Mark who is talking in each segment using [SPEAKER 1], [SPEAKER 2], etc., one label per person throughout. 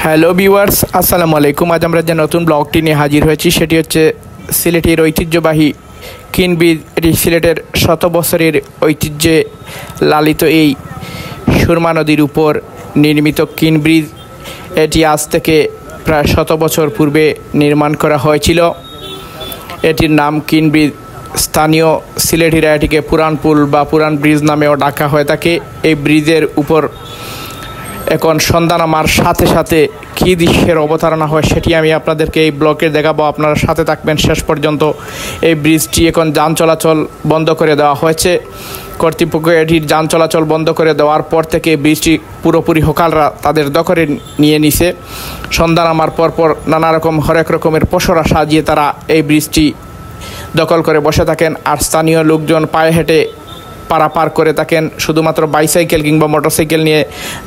[SPEAKER 1] Hello viewers, আসসালামু আলাইকুম। আজ আমরা যে নতুন ব্লগটি নিয়ে হাজির হয়েছি সেটি হচ্ছে সিলেটের ঐতিহ্যবাহী কিন ব্রিজ। এটি সিলেটের শত বছরের ঐতিহ্যে লালিত এই সুরমা নদীর উপর নির্মিত কিন ব্রিজ। এটি আজ থেকে প্রায় 100 বছর পূর্বে নির্মাণ করা হয়েছিল। এটির নাম কিন ব্রিজ। স্থানীয় সিলেটিরা এটিকে পুরান পুল বা পুরান ব্রিজ নামেও ডাকা হয়ে থাকে। এই ব্রিজের উপর এখন সন্ধ্যা নামার সাথে সাথে কী দৃশ্যের অবতারণা হয় সেটি আমি আপনাদেরকে এই ব্লগে দেখাবো। আপনারা সাথে থাকবেন শেষ পর্যন্ত। এই ব্রিজটি এখন যান চলাচল বন্ধ করে দেওয়া হয়েছে। কর্তৃপক্ষ এটির যান চলাচল বন্ধ করে দেওয়ার পর থেকে ব্রিজটি পুরোপুরি হকাররা তাদের দখলে নিয়ে নিছে। সন্ধ্যা নামার পরপর নানা রকম হরেক রকমের পসরা সাজিয়ে তারা এই ব্রিজটি দখল করে বসে থাকেন। আর স্থানীয় লোকজন পায়ে হেঁটে পারাপার করে থাকেন। শুধুমাত্র বাইসাইকেল কিংবা মোটরসাইকেল নিয়ে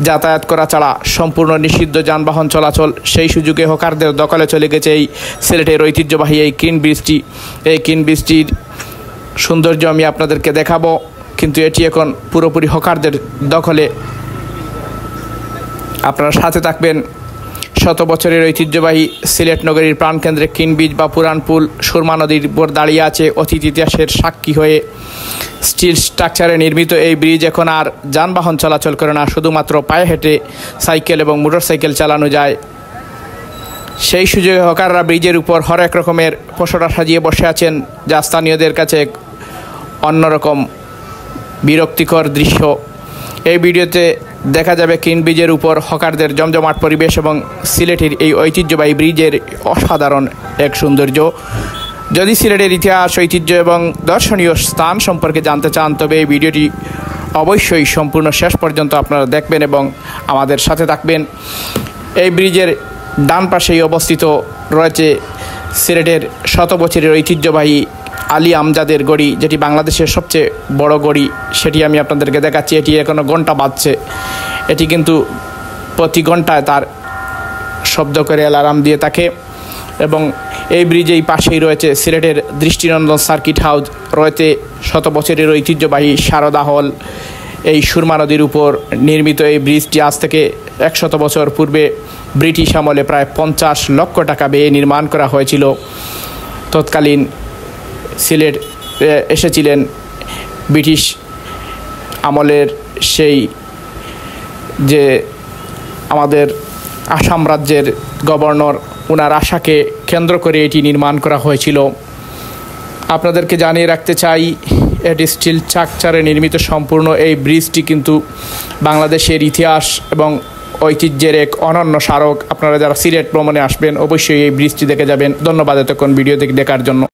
[SPEAKER 1] যাতায়াত করা ছাড়া সম্পূর্ণ নিষিদ্ধ যানবাহন চলাচল। সেই সুযোগে হকারদের দখলে চলে গেছে এই সিলেটের ঐতিহ্যবাহী এই কিন ব্রিজটি। এই কিন ব্রিজটির সৌন্দর্য আমি আপনাদেরকে দেখাবো, কিন্তু এটি এখন পুরোপুরি হকারদের দখলে। আপনারা সাথে থাকবেন। শত বছরের ঐতিহ্যবাহী সিলেট নগরীর প্রাণকেন্দ্রে কিন ব্রিজ বা পুরান পুল সুরমা নদীর উপর দাঁড়িয়ে আছে অতীত ইতিহাসের সাক্ষী হয়ে। স্টিল স্ট্রাকচারে নির্মিত এই ব্রিজ এখন আর যানবাহন চলাচল করে না, শুধুমাত্র পায়ে হেঁটে সাইকেল এবং মোটরসাইকেল চালানো যায়। সেই সুযোগে হকাররা ব্রিজের উপর হরেক রকমের পসরা সাজিয়ে বসে আছেন, যা স্থানীয়দের কাছে অন্যরকম বিরক্তিকর দৃশ্য। এই ভিডিওতে দেখা যাবে কিন ব্রিজের উপর হকারদের জমজমাট পরিবেশ এবং সিলেটের এই ঐতিহ্যবাহী ব্রিজের অসাধারণ এক সৌন্দর্য। যদি সিলেটের ইতিহাস, ঐতিহ্য এবং দর্শনীয় স্থান সম্পর্কে জানতে চান তবে এই ভিডিওটি অবশ্যই সম্পূর্ণ শেষ পর্যন্ত আপনারা দেখবেন এবং আমাদের সাথে থাকবেন। এই ব্রিজের ডান পাশেই অবস্থিত রয়েছে সিলেটের শত বছরের ঐতিহ্যবাহী আলী আমজাদের গড়ি, যেটি বাংলাদেশের সবচেয়ে বড় গড়ি। সেটি আমি আপনাদেরকে দেখাচ্ছি। এটি এখনও ঘন্টা বাজছে। এটি কিন্তু প্রতি ঘন্টায় তার শব্দ করে অ্যালার্ম দিয়ে থাকে। এবং এই ব্রিজেই পাশেই রয়েছে সিলেটের দৃষ্টিনন্দন সার্কিট হাউস, রয়েছে শত বছরের ঐতিহ্যবাহী সারদা হল। এই সুরমা নদীর উপর নির্মিত এই ব্রিজটি আজ থেকে 100 বছর পূর্বে ব্রিটিশ আমলে প্রায় 50 লক্ষ টাকা ব্যয়ে নির্মাণ করা হয়েছিল। তৎকালীন সিলেট এসেছিলেন ব্রিটিশ আমলের সেই যে আমাদের আসাম রাজ্যের গভর্নর, ওনার আশাকে কেন্দ্র করে এটি নির্মাণ করা হয়েছিল। আপনাদেরকে জানিয়ে রাখতে চাই, এটি স্টিল স্ট্রাকচারে নির্মিত সম্পূর্ণ এই ব্রিজটি কিন্তু বাংলাদেশের ইতিহাস এবং ঐতিহ্যের এক অনন্য স্মারক। আপনারা যারা সিলেট ভ্রমণে আসবেন অবশ্যই এই ব্রিজটি দেখে যাবেন। ধন্যবাদ এতক্ষণ ভিডিও দেখার জন্য।